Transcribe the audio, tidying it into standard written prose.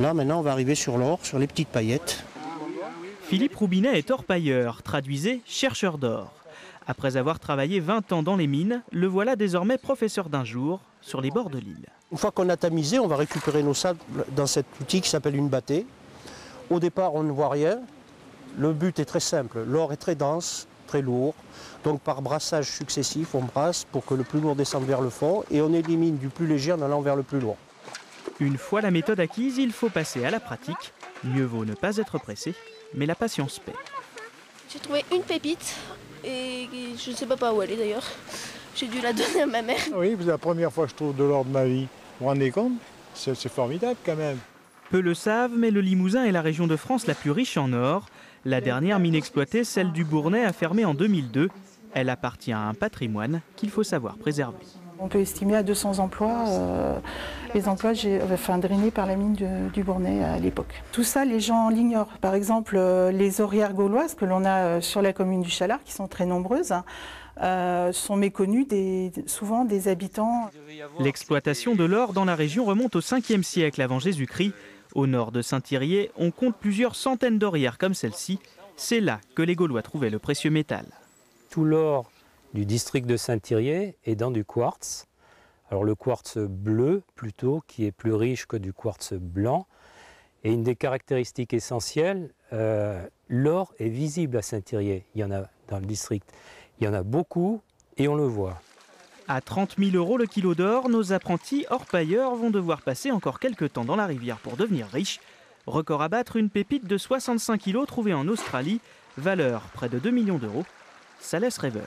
Là, maintenant, on va arriver sur l'or, sur les petites paillettes. Philippe Roubinet est orpailleur, traduisez chercheur d'or. Après avoir travaillé 20 ans dans les mines, le voilà désormais professeur d'un jour sur les bords de l'île. Une fois qu'on a tamisé, on va récupérer nos sables dans cet outil qui s'appelle une bâtée. Au départ, on ne voit rien. Le but est très simple. L'or est très dense, très lourd. Donc par brassage successif, on brasse pour que le plus lourd descende vers le fond et on élimine du plus léger en allant vers le plus lourd. Une fois la méthode acquise, il faut passer à la pratique. Mieux vaut ne pas être pressé, mais la patience paie. J'ai trouvé une pépite et je ne sais pas où elle est d'ailleurs. J'ai dû la donner à ma mère. Oui, c'est la première fois que je trouve de l'or de ma vie. Vous vous rendez compte? C'est formidable quand même. Peu le savent, mais le Limousin est la région de France la plus riche en or. La dernière mine exploitée, celle du Bournais, a fermé en 2002. Elle appartient à un patrimoine qu'il faut savoir préserver. On peut estimer à 200 emplois les emplois drainés par la mine du Bournais à l'époque. Tout ça, les gens l'ignorent. Par exemple, les orières gauloises que l'on a sur la commune du Chalard, qui sont très nombreuses, sont méconnues souvent des habitants. L'exploitation de l'or dans la région remonte au 5e siècle avant Jésus-Christ. Au nord de Saint-Thirier, on compte plusieurs centaines d'orières comme celle-ci. C'est là que les Gaulois trouvaient le précieux métal. Tout l'or du district de Saint-Thirier est dans du quartz. Alors le quartz bleu plutôt, qui est plus riche que du quartz blanc. Et une des caractéristiques essentielles, l'or est visible à Saint-Thirier. Il y en a dans le district. Il y en a beaucoup et on le voit. À 30 000 € le kilo d'or, nos apprentis orpailleurs vont devoir passer encore quelques temps dans la rivière pour devenir riches. Record à battre, une pépite de 65 kg trouvée en Australie, valeur près de 2 millions d'euros. Ça laisse rêveur.